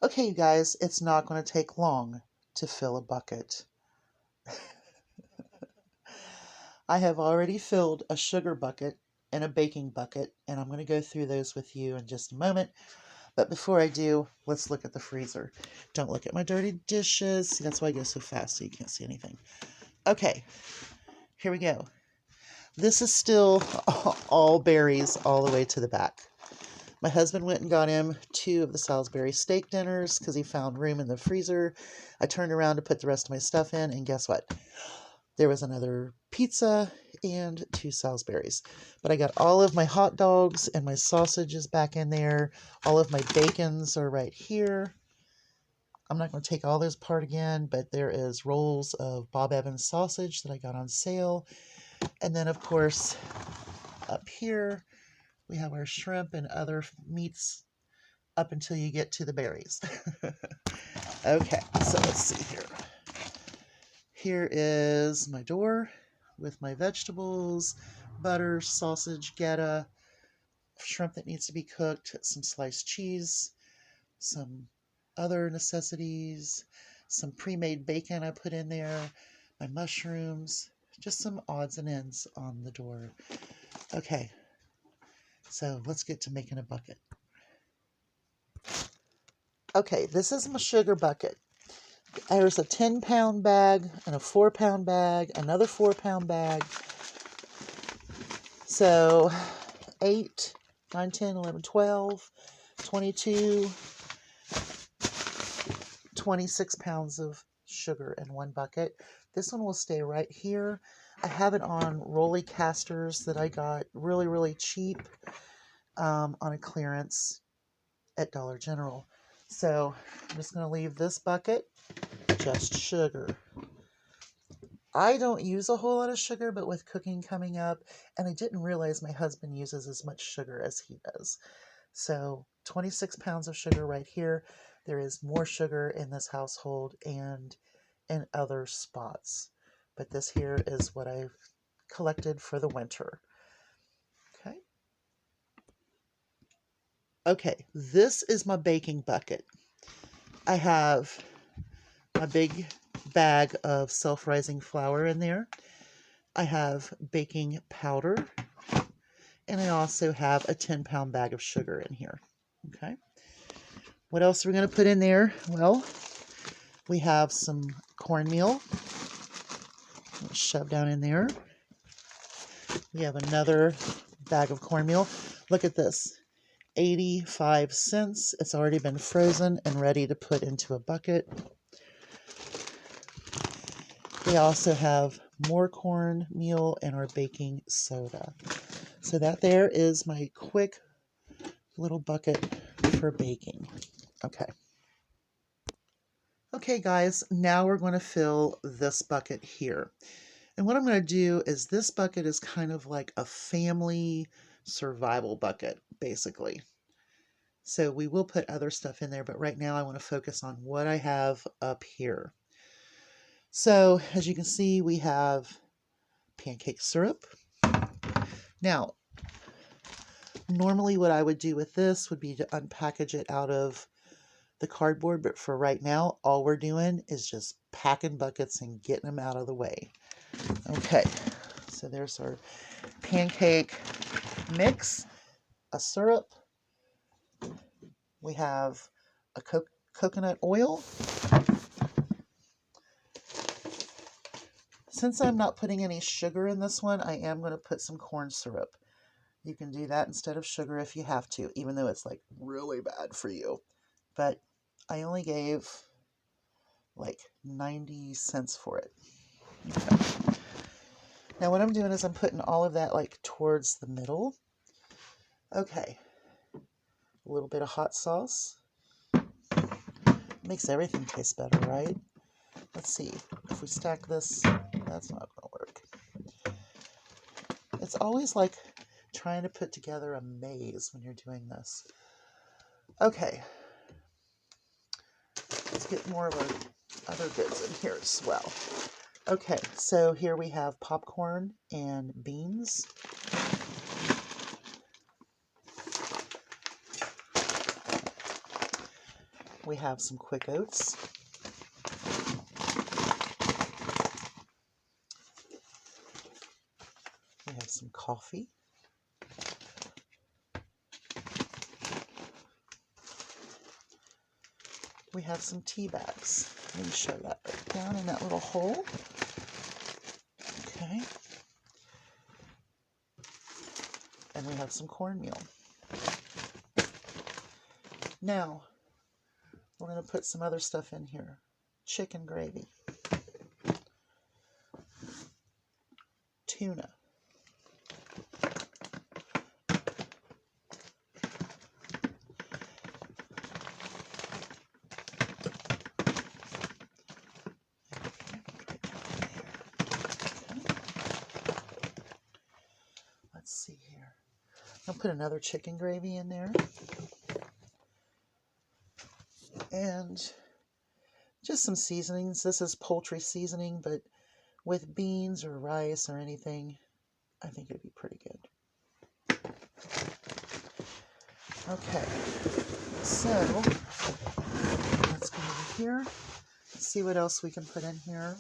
Okay, you guys, it's not going to take long to fill a bucket. I have already filled a sugar bucket and a baking bucket, and I'm going to go through those with you in just a moment. But before I do, let's look at the freezer. Don't look at my dirty dishes. See, that's why I go so fast so you can't see anything. Okay, here we go. This is still all berries all the way to the back. My husband went and got him 2 of the Salisbury steak dinners because he found room in the freezer. I turned around to put the rest of my stuff in, and guess what? There was another pizza and 2 Salisburys. But I got all of my hot dogs and my sausages back in there. All of my bacons are right here. I'm not going to take all those apart again, but there is rolls of Bob Evans sausage that I got on sale. And then, of course, up here, we have our shrimp and other meats up until you get to the berries. Okay, so let's see here. Here is my door with my vegetables, butter, sausage, feta, shrimp that needs to be cooked, some sliced cheese, some other necessities, some pre-made bacon I put in there, my mushrooms, just some odds and ends on the door. Okay, so let's get to making a bucket. Okay, this is my sugar bucket. There's a 10-pound bag and a 4-pound bag, another 4-pound bag. So 8, 9, 10, 11, 12, 22, 26 pounds of sugar in one bucket. This one will stay right here. I have it on rolly casters that I got really, really cheap on a clearance at Dollar General. So I'm just going to leave this bucket just sugar. I don't use a whole lot of sugar, but with cooking coming up, and I didn't realize my husband uses as much sugar as he does. So 26 pounds of sugar right here. There is more sugar in this household and in other spots. But this here is what I've collected for the winter. Okay. Okay, this is my baking bucket. I have my big bag of self-rising flour in there. I have baking powder, and I also have a 10-pound bag of sugar in here. Okay. What else are we going to put in there? Well, we have some cornmeal. Shove down in there. We have another bag of cornmeal. Look at this. 85 cents. It's already been frozen and ready to put into a bucket. We also have more cornmeal and our baking soda. So that there is my quick little bucket for baking. Okay. Okay, guys, now we're going to fill this bucket here. And what I'm going to do is this bucket is kind of like a family survival bucket, basically. So we will put other stuff in there, but right now I want to focus on what I have up here. So as you can see, we have pancake syrup. Now, normally what I would do with this would be to unpackage it out of the cardboard, but for right now, all we're doing is just packing buckets and getting them out of the way. Okay, so there's our pancake mix, a syrup. We have a coconut oil. Since I'm not putting any sugar in this one, I am going to put some corn syrup. You can do that instead of sugar if you have to, even though it's like really bad for you. But I only gave like 90 cents for it. Okay. Now what I'm doing is I'm putting all of that like towards the middle. Okay. A little bit of hot sauce. Makes everything taste better, right? Let's see. If we stack this, that's not going to work. It's always like trying to put together a maze when you're doing this. Okay. Let's get more of our other goods in here as well. Okay, so here we have popcorn and beans. We have some quick oats. We have some coffee. We have some tea bags. Let me show that right down in that little hole. Okay. And we have some cornmeal. Now, we're going to put some other stuff in here. Chicken gravy. Tuna. Let's see here. I'll put another chicken gravy in there. And just some seasonings. This is poultry seasoning, but with beans or rice or anything, I think it'd be pretty good. Okay, so let's go over here. Let's see what else we can put in here.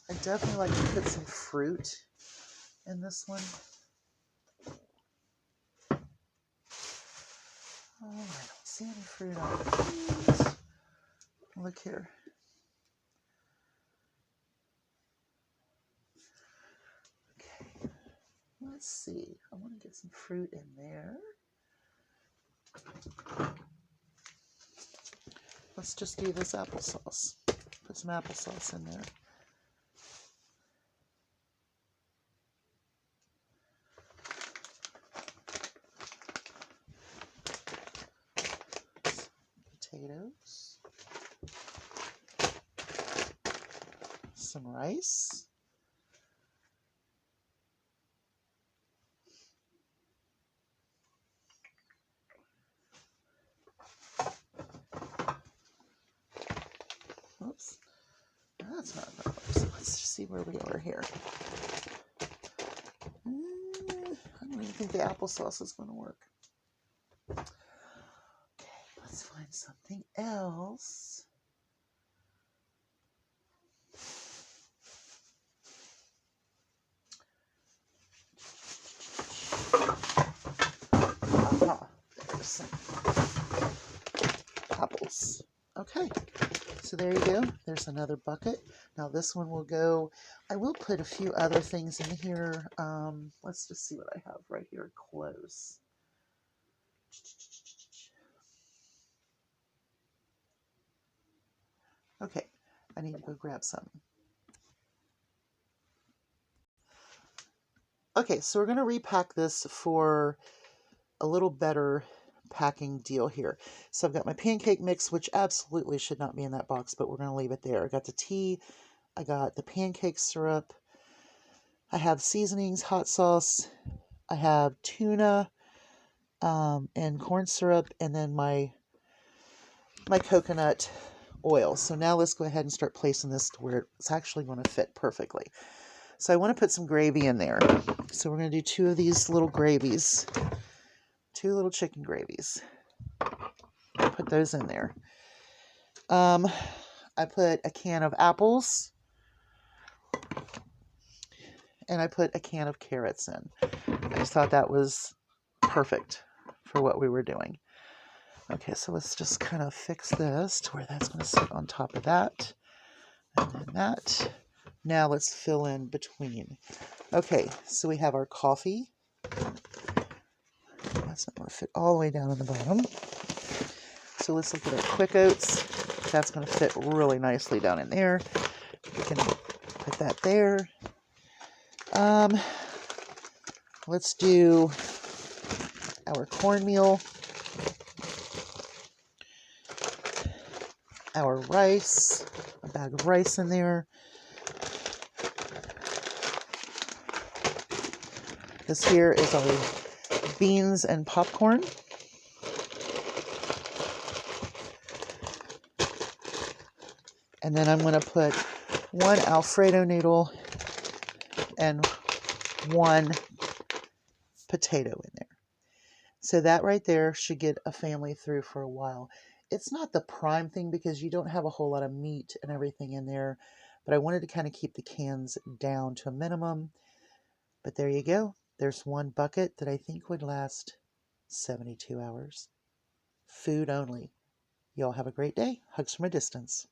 I definitely like to put some fruit in this one. Oh, I don't see any fruit on it. Look here. Okay, let's see. I want to get some fruit in there. Let's just do this applesauce. Put some applesauce in there. Potatoes. Some rice. Oops. That's not enough. So let's see where we are here. I don't even think the applesauce is going to work. Okay, let's find something else. Aha, there's some apples. Okay, so there you go. There's another bucket. Now this one will go, I will put a few other things in here. Let's just see what I have right here close. Okay, I need to go grab some. Okay, so we're going to repack this for a little better packing deal here. So I've got my pancake mix, which absolutely should not be in that box, but we're going to leave it there. I got the tea, I got the pancake syrup, I have seasonings, hot sauce, I have tuna and corn syrup, and then my coconut oil. So now let's go ahead and start placing this to where it's actually going to fit perfectly. So I want to put some gravy in there. So we're going to do 2 of these little gravies. 2 little chicken gravies. Put those in there. I put a can of apples. And I put a can of carrots in. I just thought that was perfect for what we were doing. Okay, so let's just kind of fix this to where that's going to sit on top of that. And then that. Now let's fill in between. Okay, so we have our coffee. That's not going to fit all the way down on the bottom. So let's look at our quick oats. That's going to fit really nicely down in there. We can put that there. Let's do our cornmeal, our rice, a bag of rice in there. This here is our beans and popcorn. And then I'm going to put 1 Alfredo noodle and 1 potato in there. So that right there should get a family through for a while. It's not the prime thing because you don't have a whole lot of meat and everything in there, but I wanted to kind of keep the cans down to a minimum. But there you go. There's one bucket that I think would last 72 hours. Food only. Y'all have a great day. Hugs from a distance.